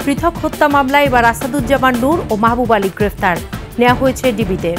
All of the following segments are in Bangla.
পৃথক হত্যা মামলায় এবার আসাদুজ্জামান নূর ও মাহবুব আলী গ্রেফতার, নেওয়া হয়েছে ডিবিতে।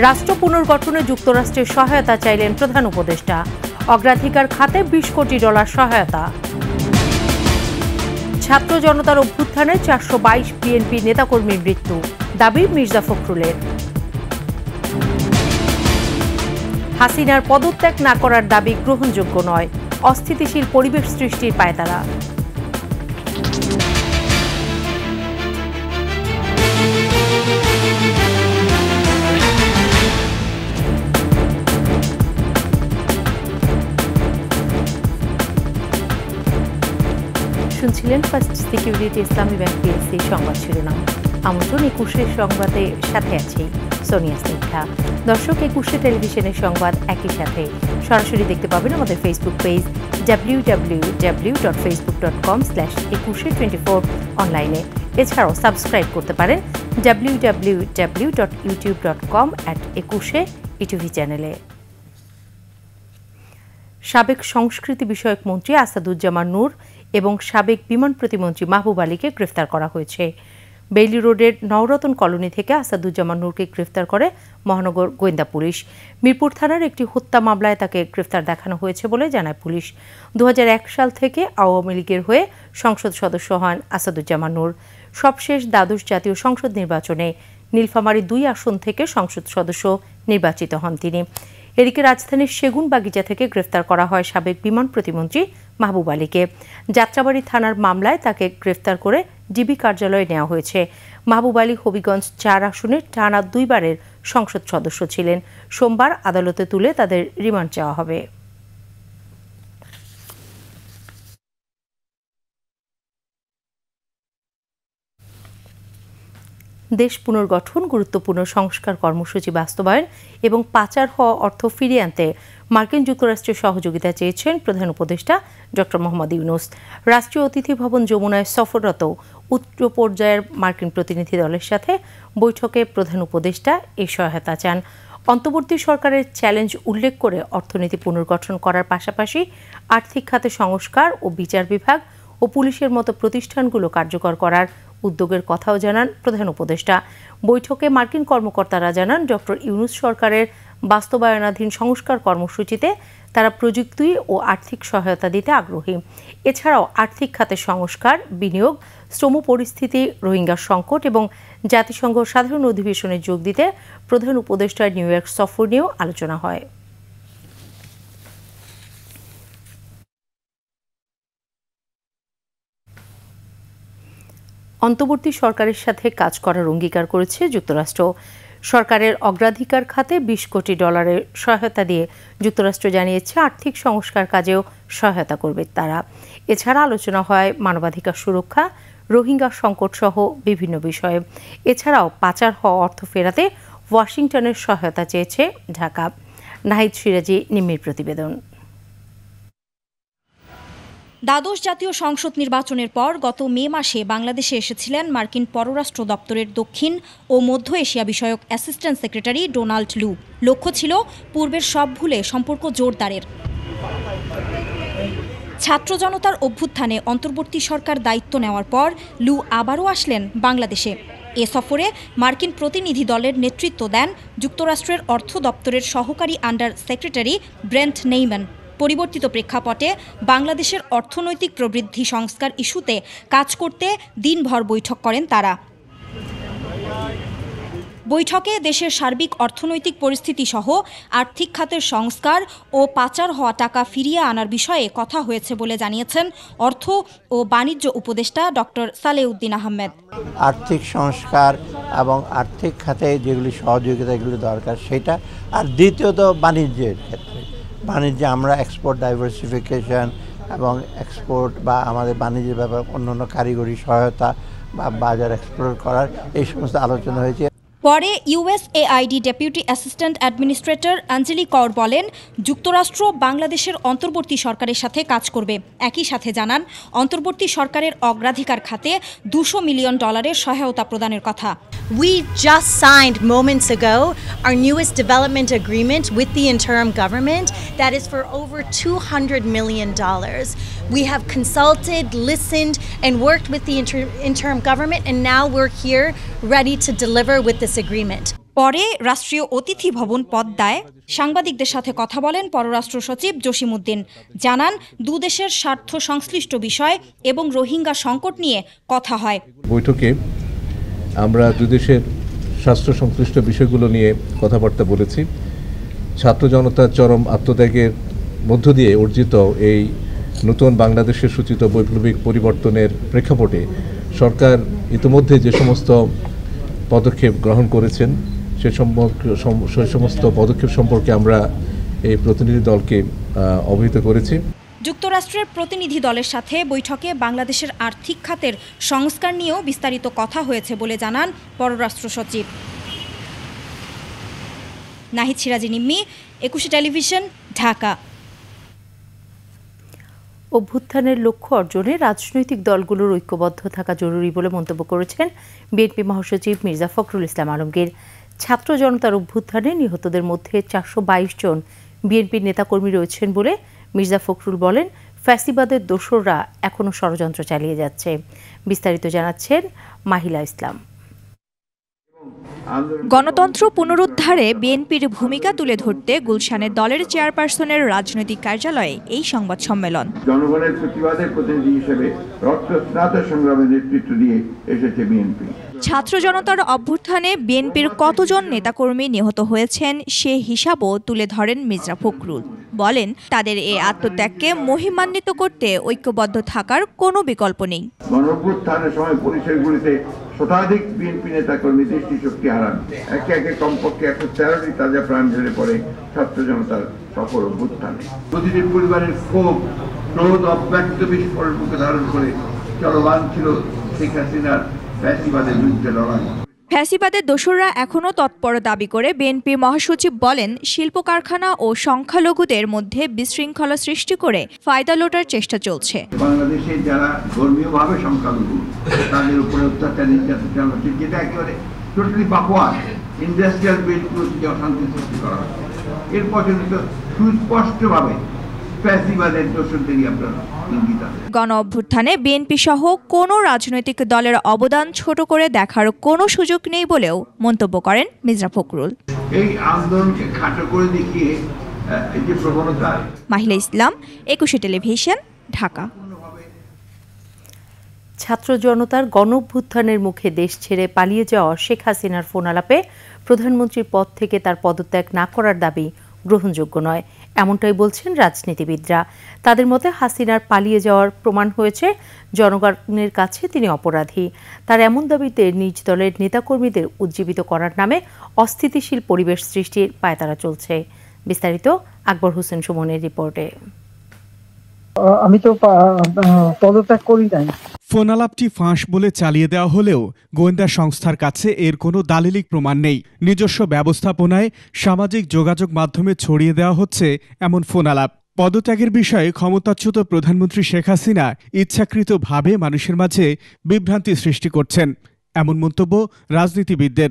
রাষ্ট্র পুনর্গঠনে যুক্তরাষ্ট্রের সহায়তা চাইলেন প্রধান উপদেষ্টা, অগ্রাধিকার খাতে $20 কোটি সহায়তা। ছাত্র জনতার অভ্যুত্থানে 422 বিএনপি নেতাকর্মীর মৃত্যু, দাবি মির্জা ফখরুলের। হাসিনার পদত্যাগ না করার দাবি গ্রহণযোগ্য নয়, অস্থিতিশীল পরিবেশ সৃষ্টির পায়তারা। শুনছিলেন ফার্স্ট সিকিউরিটি ইসলামী ব্যাংক পিএলসি সংবাদ শিরোনাম। আমন্ত্রণ 21 সংবাদে সাথে আছি সোনিয়া স্নিগ্ধা। দর্শক, 21 টেলিভিশনের সংবাদ একই সাথে সরাসরি দেখতে পাবেন আমাদের ফেসবুক পেজ www.facebook.com/2124 অনলাইনে। এছাড়াও সাবস্ক্রাইব করতে পারেন www.youtube.com/21 চ্যানেলে। সাবেক সংস্কৃতি বিষয়ক মন্ত্রী আসাদুজ্জামান নূর এবং সাবেক বিমান প্রতিমন্ত্রী মাহবুব আলীকে গ্রেফতার করা হয়েছে। বেইলি রোডের নওরতন কলোনি থেকে আসাদুজ্জামান নূরকে গ্রেফতার করে মহানগর গোয়েন্দা পুলিশ। মিরপুর থানার একটি হত্যা মামলায় তাকে গ্রেফতার দেখানো হয়েছে বলে জানায় পুলিশ। 2001 সাল থেকে আওয়ামী লীগের হয়ে সংসদ সদস্য হন আসাদুজ্জামান নূর। সবশেষ দ্বাদশ জাতীয় সংসদ নির্বাচনে নীলফামারী 2 আসন থেকে সংসদ সদস্য নির্বাচিত হন তিনি। এদিকে রাজধানীর সেগুনবাগিচা থেকে গ্রেফতার করা হয় সাবেক বিমান প্রতিমন্ত্রী মাহবুব আলীকে। যাত্রাবাড়ি থানার মামলায় তাকে গ্রেফতার করে ডিবি কার্যালয়ে নেওয়া হয়েছে। মাহবুব আলী হবিগঞ্জ 4 আসনের টানা 2 বারের সংসদ সদস্য ছিলেন। সোমবার আদালতে তুলে তাদের রিমান্ড চাওয়া হবে। দেশ পুনর্গঠন, গুরুত্বপূর্ণ সংস্কার কর্মসূচি বাস্তবায়ন এবং পাচার হওয়া অর্থ ফিরিয়ে আনতে মার্কিন যুক্তরাষ্ট্রের সহযোগিতা চেয়েছেন প্রধান উপদেষ্টা ডক্টর মোহাম্মদ ইউনূস। রাষ্ট্রীয় অতিথি ভবন যমুনায় সফররত উচ্চ পর্যায়ের মার্কিন প্রতিনিধি দলের সাথে বৈঠকে প্রধান উপদেষ্টা এই সহায়তা চান। অন্তর্বর্তী সরকারের চ্যালেঞ্জ উল্লেখ করে অর্থনীতি পুনর্গঠন করার পাশাপাশি আর্থিক খাতে সংস্কার ও বিচার বিভাগ ও পুলিশের মতো প্রতিষ্ঠানগুলো কার্যকর করার উদ্যোগের কথাও জানান প্রধান উপদেষ্টা। বৈঠকে মার্কিন কর্মকর্তারা জানান ডক্টর ইউনূস সরকারের বাস্তবায়নাধীন সংস্কার কর্মসূচিতে তারা প্রযুক্তি ও আর্থিক সহায়তা দিতে আগ্রহী। এছাড়াও আর্থিক খাতে সংস্কার, বিনিয়োগ, শ্রম পরিস্থিতি, রোহিঙ্গা সংকট এবং জাতিসংঘ সাধারণ অধিবেশনে যোগ দিতে প্রধান উপদেষ্টার নিউ ইয়র্ক সফর নিয়েও আলোচনা হয়। অন্তর্বর্তী সরকারের সাথে কাজ করার অঙ্গীকার করেছে যুক্তরাষ্ট্র। সরকারের অগ্রাধিকার খাতে $20 কোটি সহায়তা দিয়ে যুক্তরাষ্ট্র জানিয়েছে আর্থিক সংস্কার কাজেও সহায়তা করবে তারা। এছাড়া আলোচনা হয় মানবাধিকার সুরক্ষা, রোহিঙ্গা সংকট সহ বিভিন্ন বিষয়ে। এছাড়াও পাচার হওয়া অর্থ ফেরাতে ওয়াশিংটনের সহায়তা চেয়েছে ঢাকা। নাহিদ সিরাজি নিম্মির প্রতিবেদন। দ্বাদশ জাতীয় সংসদ নির্বাচনের পর গত মে মাসে বাংলাদেশে এসেছিলেন মার্কিন পররাষ্ট্র দপ্তরের দক্ষিণ ও মধ্য এশিয়া বিষয়ক অ্যাসিস্ট্যান্ট সেক্রেটারি ডোনাল্ড লু। লক্ষ্য ছিল পূর্বের সব ভুলে সম্পর্ক জোরদারের। ছাত্র জনতার অভ্যুত্থানে অন্তর্বর্তী সরকার দায়িত্ব নেওয়ার পর লু আবারও আসলেন বাংলাদেশে। এ সফরে মার্কিন প্রতিনিধি দলের নেতৃত্ব দেন যুক্তরাষ্ট্রের অর্থ দপ্তরের সহকারী আন্ডার সেক্রেটারি ব্রেন্ট নেইম্যান। পরিবর্তিত প্রেক্ষাপটে বাংলাদেশের অর্থনৈতিক প্রবৃদ্ধি সংস্কার ইস্যুতে কাজ করতে দিনভর বৈঠক করেন তারা। বৈঠকে দেশের সার্বিক অর্থনৈতিক পরিস্থিতি সহ আর্থিক খাতের সংস্কার ও পাচার হওয়া টাকা ফিরিয়ে আনার বিষয়ে কথা হয়েছে বলে জানিয়েছেন অর্থ ও বাণিজ্য উপদেষ্টা ডক্টর সালেউদ্দিন আহমেদ। আর্থিক সংস্কার এবং আর্থিক খাতে যেগুলি সহযোগিতাগুলি দরকার সেটা, আর দ্বিতীয়ত বাণিজ্যের ক্ষেত্রে বাণিজ্যে আমরা এক্সপোর্ট ডাইভার্সিফিকেশন এবং এক্সপোর্ট বা আমাদের বাণিজ্যের ব্যাপারে অন্যান্য কারিগরি সহায়তা বা বাজার এক্সপ্লোর করার এই সমস্ত আলোচনা হয়েছে। পরে USAID ডেপুটি অ্যাসিস্ট্যান্ট অ্যাডমিনিস্ট্রেটর আঞ্জলি কৌর বলেন, যুক্তরাষ্ট্র বাংলাদেশের অন্তর্বর্তী সরকারের সাথে কাজ করবে। একই সাথে জানান, অন্তর্বর্তী সরকারের অগ্রাধিকার খাতে $200 মিলিয়ন সহায়তা প্রদানের কথা। We just signed moments ago our newest development agreement with the interim government that is for over $200 million. We have consulted, listened, and worked with the interim government, and now we're here ready to deliver with this agreement. পরে রাষ্ট্রীয় অতিথি ভবন পদ্মায় সাংবাদিকদের সাথে কথা বলেন পররাষ্ট্র সচিব জসিমউদ্দিন। জানান, দুদেশের স্বার্থ সংশ্লিষ্ট বিষয় এবং রোহিঙ্গা সংকট নিয়ে কথা হয়। বৈঠকে আমরা দুদেশের স্বাস্থ্য সংশ্লিষ্ট বিষয়গুলো নিয়ে কথাবার্তা বলেছি। ছাত্র জনতার চরম আত্মত্যাগের মধ্য দিয়ে অর্জিত এই নতুন বাংলাদেশের সূচিত বৈপ্লবিক পরিবর্তনের প্রেক্ষাপটে সরকার ইতিমধ্যে যে সমস্ত পদক্ষেপ গ্রহণ করেছেন সে সমস্ত পদক্ষেপ সম্পর্কে আমরা এই প্রতিনিধি দলকে অবহিত করেছি। যুক্তরাষ্ট্রের প্রতিনিধি দলের সাথে বৈঠকে বাংলাদেশের আর্থিক খাতের সংস্কার নিয়েও বিস্তারিত কথা হয়েছে বলে জানান পররাষ্ট্র সচিব। নাহিদ সিরাজি নিম্মি, 21 টেলিভিশন, ঢাকা। অভ্যুত্থানের লক্ষ্য অর্জনে রাজনৈতিক দলগুলোর ঐক্যবদ্ধ থাকা জরুরি বলে মন্তব্য করেছেন বিএনপি মহাসচিব মির্জা ফখরুল ইসলাম আলমগীর। ছাত্র জনতার অভ্যুত্থানে নিহতদের মধ্যে 422 জন বিএনপির নেতাকর্মী রয়েছেন বলে মির্জা ফখরুল বলেন, ফ্যাসিবাদের দোসররা এখনও ষড়যন্ত্র চালিয়ে যাচ্ছে। বিস্তারিত জানাচ্ছেন মাহিলা ইসলাম। গণতন্ত্র পুনরুদ্ধারে বিএনপির ভূমিকা তুলে ধরতে গুলশানের দলের চেয়ারপারসনের রাজনৈতিক কার্যালয়ে এই সংবাদ সম্মেলন। জনগণের প্রতিবাদের প্রতিনিধি হিসেবে রক্তস্নাত সংগ্রামে নেতৃত্ব দিয়ে এসেছে বিএনপি। ছাত্র জনতার অভ্যুত্থানে বিএনপির কতজন নেতাকর্মী নিহত হয়েছেন সে হিসাবও তুলে ধরেন মির্জা ফখরুল। বলেন, তাদের এই আত্মত্যাগকে মহিমান্বিত করতে ঐক্যবদ্ধ থাকার কোনো বিকল্প নেই। গণঅভ্যুত্থানের সময় পরিসরগুলিতে শতাধিক বিএনপি নেতাকর্মী দৃষ্টিশক্তি হারান। একে একে কমপক্ষে 113টি তাজা প্রাণ ঝরে পড়ে ছাত্র জনতার সফল অভ্যুত্থানে। প্রতিটি পরিবারের ক্ষোভ, ক্রোধ, অব্যক্ত বিস্ফোরণ মুখে ধারণ করে চলমান ছিল শেখ হাসিনার ফ্যাসিবাদের বিরুদ্ধে লড়াই। ফ্যাসিবাদের দোসররা এখনও তৎপর দাবি করে বিএনপির মহাসচিব বলেন, শিল্প কারখানা ও সংখ্যালঘুদের মধ্যে বিশৃঙ্খলা সৃষ্টি করে ফায়দা লোটার চেষ্টা চলছে। বাংলাদেশে যারা ধর্মীয়ভাবে সংখ্যালঘু তাদের উপরে অত্যাচার নির্যাতন চালাচ্ছে, যেটা একেবারে টোটালি বাকওয়ার্ড ইন্ডাস্ট্রিয়াল বেল্টগুলোকে অশান্তি সৃষ্টি করা হচ্ছে। এরপর জন্য সুস্পষ্টভাবে ফ্যাসিবাদের দোসরদেরই আপনারা ইঙ্গিত আছে। গণ অভ্যুত্থানে বিএনপি সহ কোনো রাজনৈতিক দলের অবদান ছোট করে দেখার কোনো সুযোগ নেই বলেও মন্তব্য করেন মির্জা ফখরুল। এই আন্দোলনকে খাটো করে দেখিয়ে এই যে প্রবণতা। মাহিলা ইসলাম, 21 টেলিভিশন, ঢাকা। ছাত্র জনতার গণঅভ্যুত্থানের মুখে দেশ ছেড়ে পালিয়ে যাওয়া শেখ হাসিনার ফোন আলাপে প্রধানমন্ত্রীর পদ থেকে তার পদত্যাগ না করার দাবি গ্রহণযোগ্য নয়, এমনটাই বলছেন রাজনীতিবিদরা। তাদের মতে, হাসিনার পালিয়ে যাওয়ার প্রমাণ হয়েছে, জনগণের কাছে তিনি অপরাধী। তার এমন দাবিতে নিজ দলের নেতাকর্মীদের উজ্জীবিত করার নামে অস্থিতিশীল পরিবেশ সৃষ্টির পায়তারা চলছে। বিস্তারিত আকবর হোসেন সুমনের রিপোর্টে। আমি তো পদত্যাগ করি নাই। ফোন আলাপটি ফাঁস বলে চালিয়ে দেওয়া হলেও গোয়েন্দা সংস্থার কাছে এর কোনো দালিলিক প্রমাণ নেই। নিজস্ব ব্যবস্থাপনায় সামাজিক যোগাযোগ মাধ্যমে ছড়িয়ে দেওয়া হচ্ছে এমন ফোন আলাপ। পদত্যাগের বিষয়ে ক্ষমতাচ্যুত প্রধানমন্ত্রী শেখ হাসিনা ইচ্ছাকৃতভাবে মানুষের মাঝে বিভ্রান্তি সৃষ্টি করছেন, এমন মন্তব্য রাজনীতিবিদদের।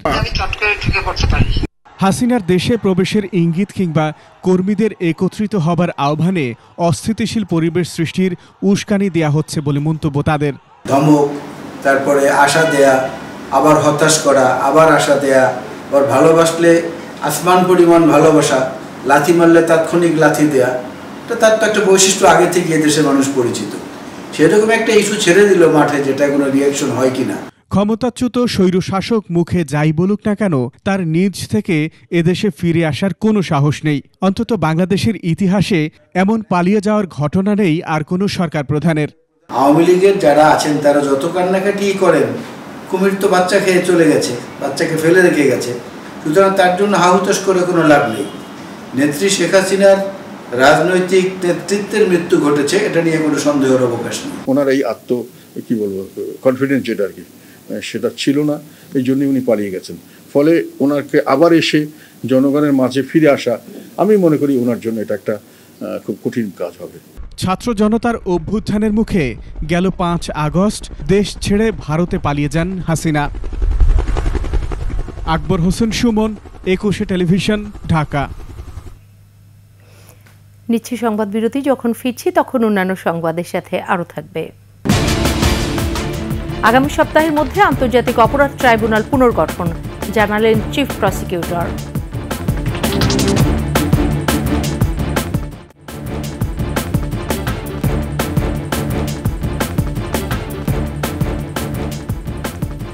হাসিনার দেশে প্রবেশের ইঙ্গিত কিংবা কর্মীদের একত্রিত হবার আহ্বানে অস্থিতিশীল পরিবেশ সৃষ্টির উস্কানি দেয়া হচ্ছে বলে মন্তব্য তাদের। ধমক, তারপরে আশা দেয়া, আবার হতাশ করা, আবার আশা দেয়া, আবার ভালোবাসলে আসমান পরিমাণ ভালোবাসা, লাথি মারলে তাৎক্ষণিক লাথি দেয়া, তার তো একটা বৈশিষ্ট্য আগে থেকে এদেশের মানুষ পরিচিত। সেরকম একটা ইস্যু ছেড়ে দিল মাঠে, যেটা কোনো রিয়াকশন হয় কিনা। ক্ষমতাচ্যুত স্বৈরশাসক মুখে যাই বলুক না কেন, তার নিজ থেকে এদেশে ফিরে আসার কোনো সাহস নেই। অন্তত বাংলাদেশের ইতিহাসে এমন পালিয়ে যাওয়ার ঘটনা নেই আর কোনো সরকার প্রধানের। আওয়ামী লীগের যারা আছেন তারা যত কান্নাকাটি করেন, কুমির তো বাচ্চা খেয়ে চলে গেছে, বাচ্চাকে ফেলে রেখে গেছে, সুতরাং তার জন্য হাহুতাশ করে কোনো লাভ নেই। নেত্রী শেখ হাসিনার রাজনৈতিক নেতৃত্বের মৃত্যু ঘটেছে, এটা নিয়ে কোনো সন্দেহের অবকাশ নেই। ওনার এই কনফিডেন্স যেটা আর কি সেটা ছিল না, এই জন্যই উনি পালিয়ে গেছেন। ফলে ওনাকে আবার এসে জনগণের মাঝে ফিরে আসা, আমি মনে করি ওনার জন্য এটা একটা খুব কঠিন কাজ হবে। ছাত্র জনতার অভ্যুত্থানের মুখে গেল 5 আগস্ট দেশ ছেড়ে ভারতে পালিয়ে যান হাসিনা। আকবর হোসেন সুমন, 21 টেলিভিশন, ঢাকা। নিচ্ছি সংবাদ বিরতি, যখন ফিরছি তখন অন্যান্য সংবাদের সাথে আরও থাকবে। আগামী সপ্তাহের মধ্যে আন্তর্জাতিক অপরাধ ট্রাইব্যুনাল পুনর্গঠন জানালেন চিফ প্রসিকিউটর।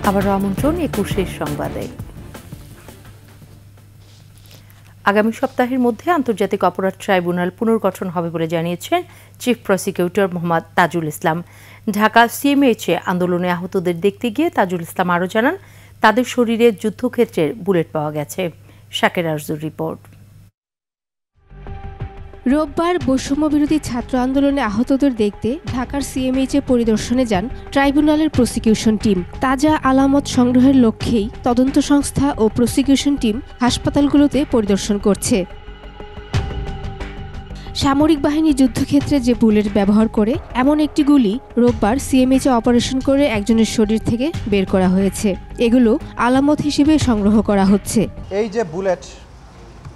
আবারও আমন্ত্রণ 21 সংবাদে। আগামী সপ্তাহের মধ্যে আন্তর্জাতিক অপরাধ ট্রাইব্যুনাল পুনর্গঠন হবে বলে জানিয়েছেন চিফ প্রসিকিউটর মোহাম্মদ তাজুল ইসলাম। ঢাকা সিএমএইচে আন্দোলনে আহতদের দেখতে গিয়ে তাজুল ইসলাম আরও জানান, তাদের শরীরে যুদ্ধক্ষেত্রের বুলেট পাওয়া গেছে। শাকের আরজুর রিপোর্ট। রোববার বৈষম্যবিরোধী ছাত্র আন্দোলনে আহতদের দেখতে ঢাকার সিএমএইচে পরিদর্শনে যান ট্রাইব্যুনালের প্রসিকিউশন টিম। তাজা আলামত সংগ্রহের লক্ষ্যেই তদন্ত সংস্থা ও প্রসিকিউশন টিম হাসপাতালগুলোতে পরিদর্শন করছে। সামরিক বাহিনী যুদ্ধক্ষেত্রে যে বুলেট ব্যবহার করে এমন একটি গুলি রোববার সিএমএইচে অপারেশন করে একজনের শরীর থেকে বের করা হয়েছে। এগুলো আলামত হিসেবে সংগ্রহ করা হচ্ছে। এই যে বুলেট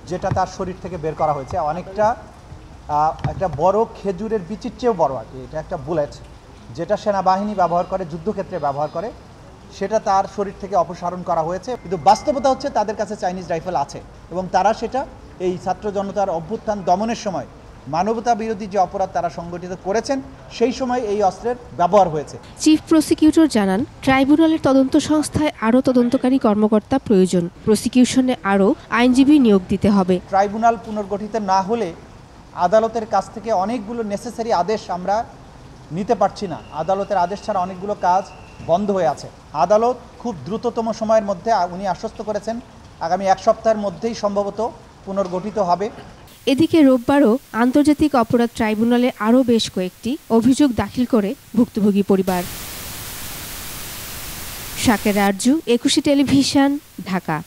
যেটা তার শরীর থেকে বের করা হয়েছে, অনেকটা একটা বড় খেজুরের বিচির চেয়েও বড় আর কি। এটা একটা বুলেট যেটা সেনাবাহিনী ব্যবহার করে, যুদ্ধক্ষেত্রে ব্যবহার করে, সেটা তার শরীর থেকে অপসারণ করা হয়েছে। কিন্তু বাস্তবতা হচ্ছে তাদের কাছে চাইনিজ রাইফেল আছে এবং তারা সেটা এই ছাত্র জনতার অভ্যুত্থান দমনের সময় মানবতা বিরোধী যে অপরাধ তারা সংগঠিত করেছেন সেই সময় এই অস্ত্রের ব্যবহার হয়েছে। চিফ প্রসিকিউটর জানান, ট্রাইব্যুনালের তদন্ত সংস্থায় আরও তদন্তকারী কর্মকর্তা প্রয়োজন। প্রসিকিউশনে আরও আইনজীবী নিয়োগ দিতে হবে। ট্রাইব্যুনাল পুনর্গঠিত না হলে আদালতের কাছ থেকে অনেকগুলো নেসেসারি আদেশ আমরা নিতে পারছি না। আদালতের আদেশ ছাড়া অনেকগুলো কাজ বন্ধ হয়ে আছে। আদালত খুব দ্রুততম সময়ের মধ্যে, উনি আশ্বস্ত করেছেন আগামী 1 সপ্তাহের মধ্যেই সম্ভবত পুনর্গঠিত হবে। এদিকে রোববারও আন্তর্জাতিক অপরাধ ট্রাইব্যুনালে আরও বেশ কয়েকটি অভিযোগ দাখিল করে ভুক্তভোগী পরিবার। শাকের আরজু, 21 টেলিভিশন, ঢাকা।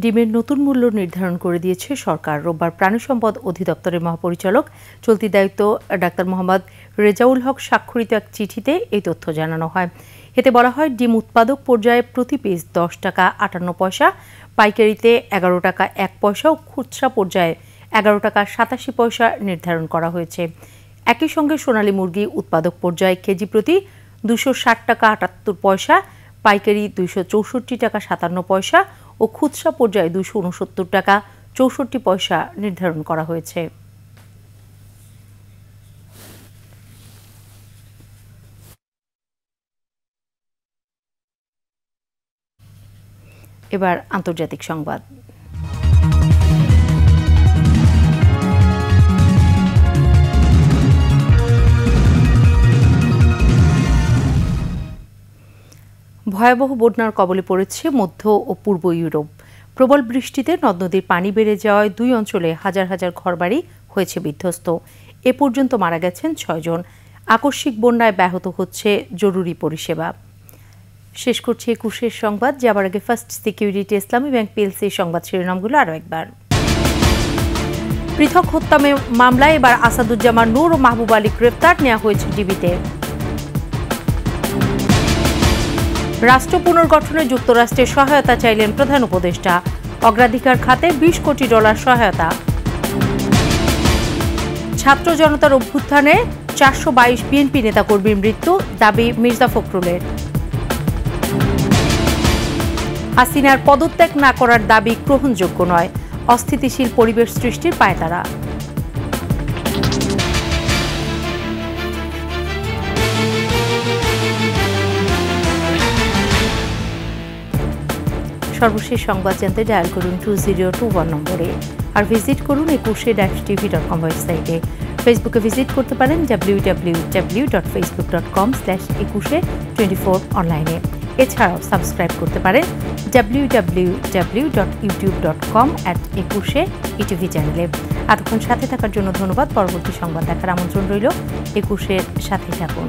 ডিমের নতুন মূল্য নির্ধারণ করে দিয়েছে সরকার। রোববার প্রাণী সম্পদ অধিদপ্তরের মহাপরিচালক চলতি দায়িত্ব ডাক্তার মোহাম্মদ রেজাউল হক স্বাক্ষরিত এক চিঠিতে এই তথ্য জানানো হয়। এতে বলা হয়, ডিম উৎপাদক পর্যায়ে প্রতি পিস 10 টাকা 58 পয়সা, পাইকারিতে 11 টাকা 1 পয়সা ও খুচরা পর্যায়ে 11 টাকা 87 পয়সা নির্ধারণ করা হয়েছে। একই সঙ্গে সোনালী মুরগি উৎপাদক পর্যায়ে কেজি প্রতি 260 টাকা 78 পয়সা, পাইকারি 264 টাকা 57 পয়সা ও খুচরা পর্যায়ে 269 টাকা 64 পয়সা নির্ধারণ করা হয়েছে। এবার আন্তর্জাতিক সংবাদ। ভয়াবহ বন্যার কবলে পড়েছে মধ্য ও পূর্ব ইউরোপ। প্রবল বৃষ্টিতে নদ নদীর পানি বেড়ে যাওয়ায় 2 অঞ্চলে হাজার হাজার ঘরবাড়ি হয়েছে বিধ্বস্ত। এ পর্যন্ত মারা গেছেন 6 জন। আকস্মিক বন্যায় ব্যাহত হচ্ছে জরুরি পরিষেবা। শেষ করছি 21 সংবাদ। যাবার আগে ফার্স্ট সিকিউরিটি ইসলামী ব্যাংক পিএলসি সংবাদ শিরোনামগুলো আরও একবার। পৃথক হত্যা মামলায় এবার আসাদুজ্জামান নূর ও মাহবুব আলী গ্রেফতার, নেওয়া হয়েছে ডিবিতে। রাষ্ট্র পুনর্গঠনে যুক্তরাষ্ট্রের সহায়তা চাইলেন প্রধান উপদেষ্টা। অগ্রাধিকার খাতে $20 কোটি সহায়তা। ছাত্র জনতার অভ্যুত্থানে 422 বিএনপি নেতাকর্মীর মৃত্যু, দাবি মির্জা ফখরুলের। হাসিনার পদত্যাগ না করার দাবি গ্রহণযোগ্য নয়, অস্থিতিশীল পরিবেশ সৃষ্টির পায়তারা। সর্বশেষ সংবাদ জানতে ডায়াল করুন 2021 নম্বরে, আর ভিজিট করুন 21-tv.com ওয়েবসাইটে। ফেসবুকে ভিজিট করতে পারেন www.facebook.com/2124 অনলাইনে। এছাড়াও সাবস্ক্রাইব করতে পারেন www.youtube.com/21 চ্যানেলে। এতক্ষণ সাথে থাকার জন্য ধন্যবাদ। পরবর্তী সংবাদ দেখার আমন্ত্রণ রইল। 21-এর সাথে থাকুন।